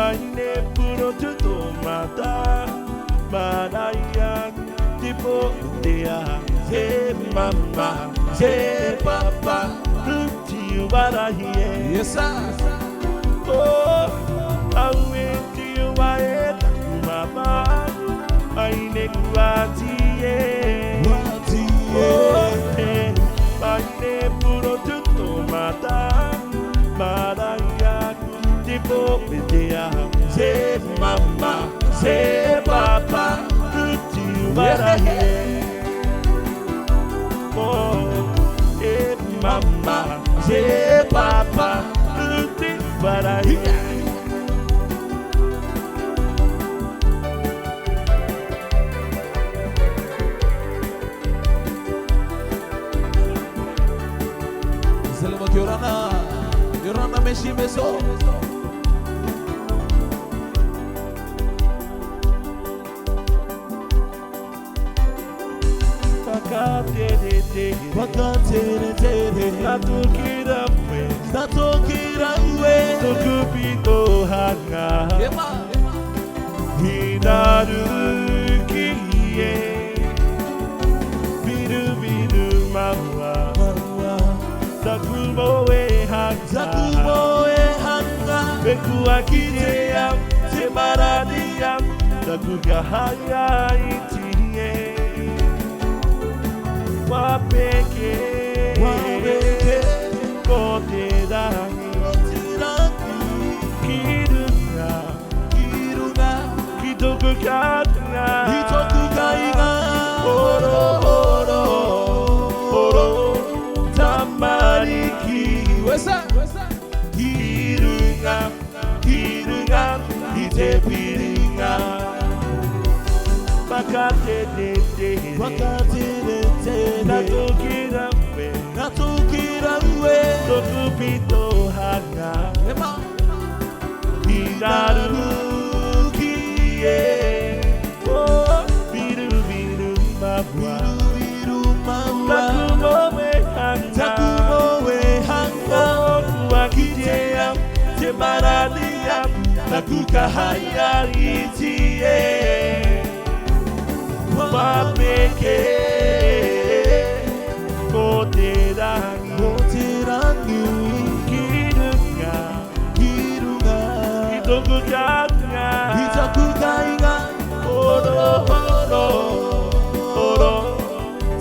Maine puro tudo mata Maraia tipo dea Se mama, se papa Tio barahie Yes, sir. Oh, awe tio baeta Mama, maine kuatie Oh, maine puro tudo mata Maraia tipo dea Se mama, se papa Tio barahie Oh, mama, se papa Tio barahie Selama Yorana meshi meso. Natukira we Tokupito hanga Hinaru kiye Biru biru mawa Zakumo e hanga Beku akideyam Sebaradiyam Zakuga haya itiye Wapeke Kote dangi Kirunga Kitoku kaiga Oro Tamariki Kirunga Itepiringa Bakate Natukira we Tokupito hanga Hinaru kiye Oh, biru biru mawa Takumo we hanga Kuakideyam Tebaradiyam Nakukahaya itiye Wapeke Kote rangi Kirunga Kitoku kaiga Oro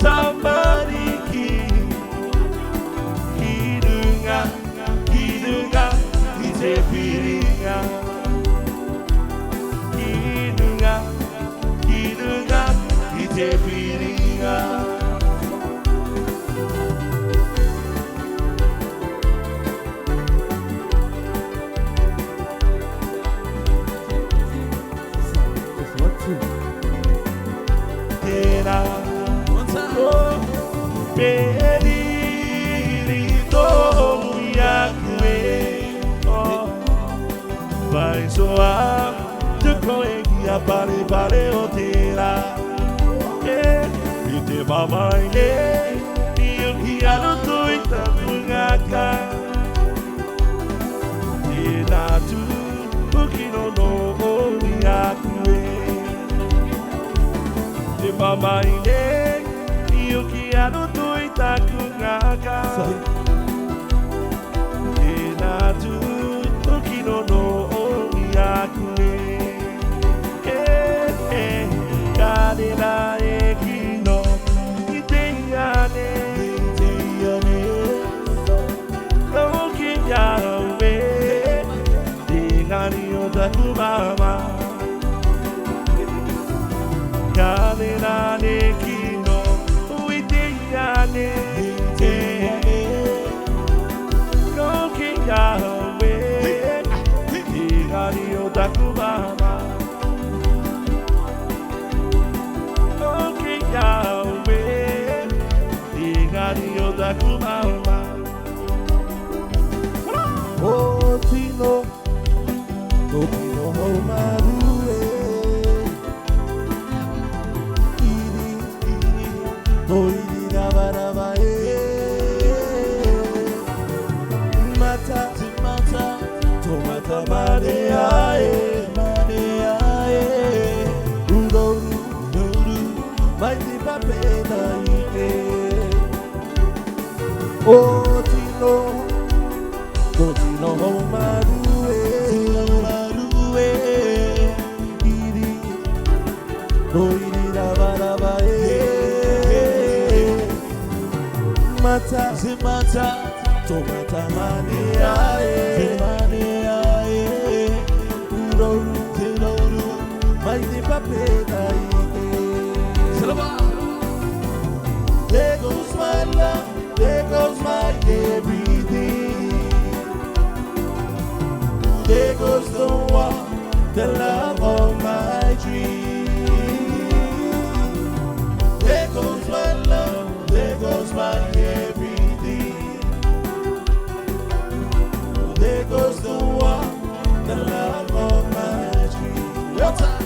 Tamariki Kirunga Itepiringa Kirunga Itepiringa Vai soar, te conhecia pare otera. E te mamãe, e eu que ando doida mungaka. E na tu, o que não miakue. Te mamãe, e eu que ando doida mungaka. E na tu, o que não Kadena ekino iteyane Okiyawe Dingani otakumama Kadena ekino iteyane Okiyawe Dingani otakumama Yahweh, Digario da Kumama. Oh, Tino, Homarue. Iri, Baravae. Mata, tomata, mare. Zimata, tomata mania, zimania, uroru, tiroru, mighty papeda. There goes my love, there goes my everything. There goes the one, the love of my dream. There goes my love, there goes my everything. There goes the one, the love of my dream. One time.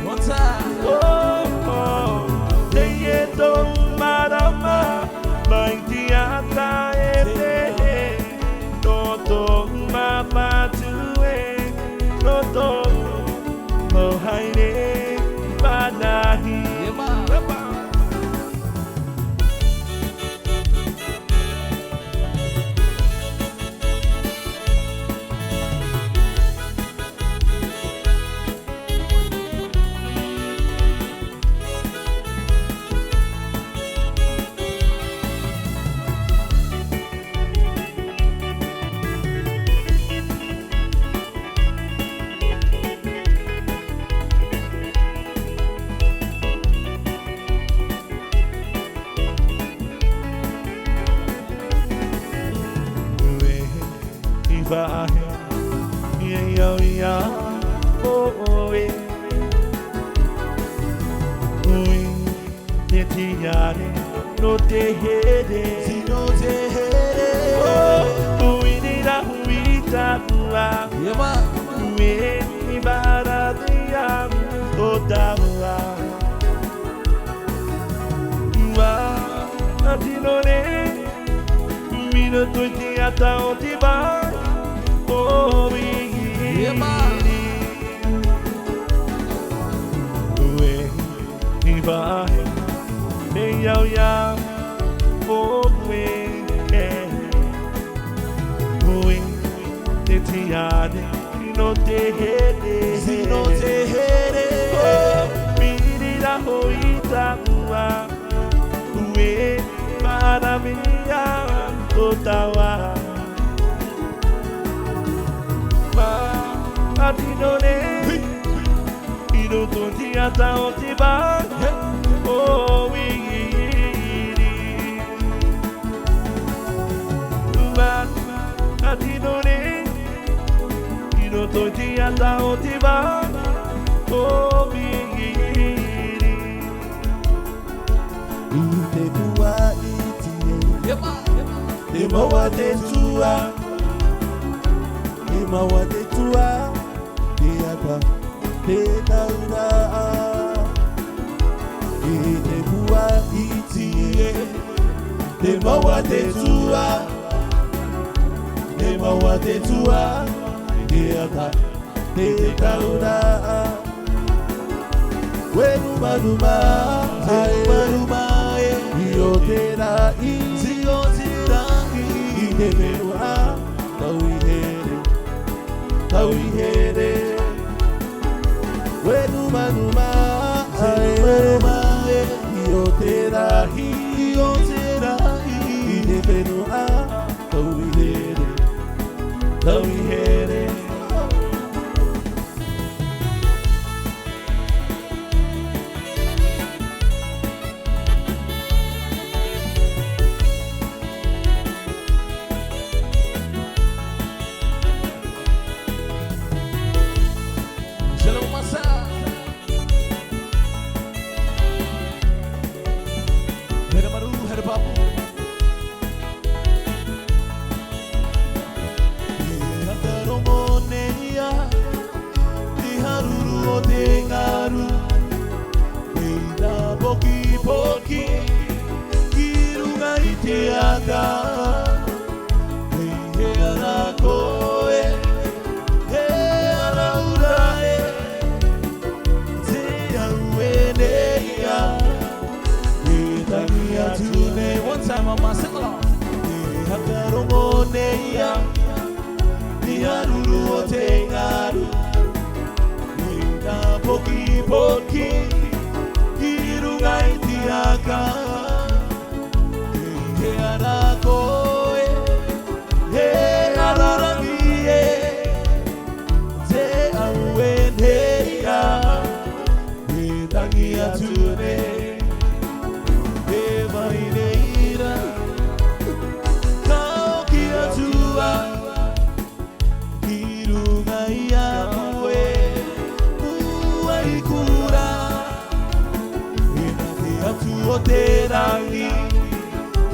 One time. Oh, oh, they don't matter. vai ia oh e ui netiare no te here si no te here oh ui dira ui tabua yema ui ibara dia otawa wa atinore mino tuiti ata otiba oh yema vai em ya oh we te tiade no te here si no te here mirira hoita ua we maravilla totawa ma atinone ino tonti ata otiba oh we atinone ino tonti ata otiba oh we ite tua itie yema ema wa te tua diata te taura ite tua itie ema wa te tua diata te taura Wenuma Io te la ide menua tau ihere Wenuma Io te la ide menua tau ihere One time on my sing along. Terangi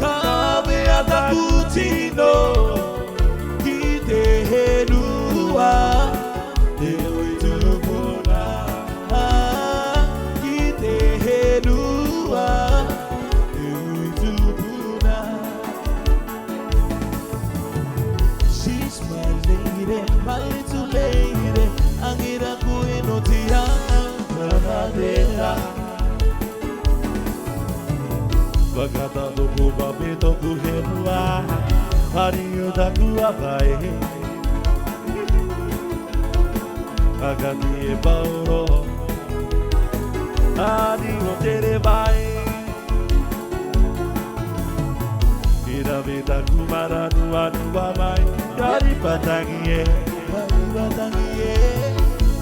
kame atakutino kite hedua dewi tupuna kite hedua dewi tupuna. She's my lady, my little lady. Angira kuinotia pranadera. Bagata do kubabe do kuhenua Harinho da kuabai Agani e bauro Harinho tere vai Ira veda kumara nua nua mai Yari batangie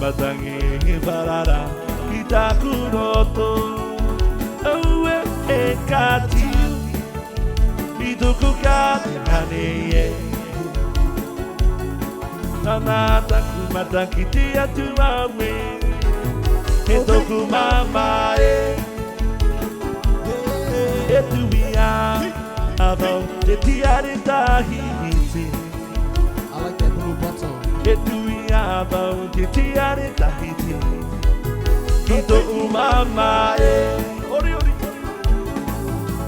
Batangie barara Itakuroto Aue ekati Iduku kate kaneye Nana takumata kitia tuawe Etoku mama Etuia Abo Etiari tahiti I like that blue bottle. Etuia Abo Etiari tahiti Ito umama Ori ori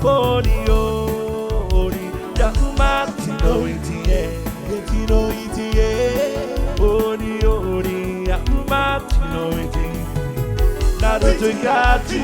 Ori ori Yakumati no itie Getino itie. Ori ori Yakumati no itie Naruto gatu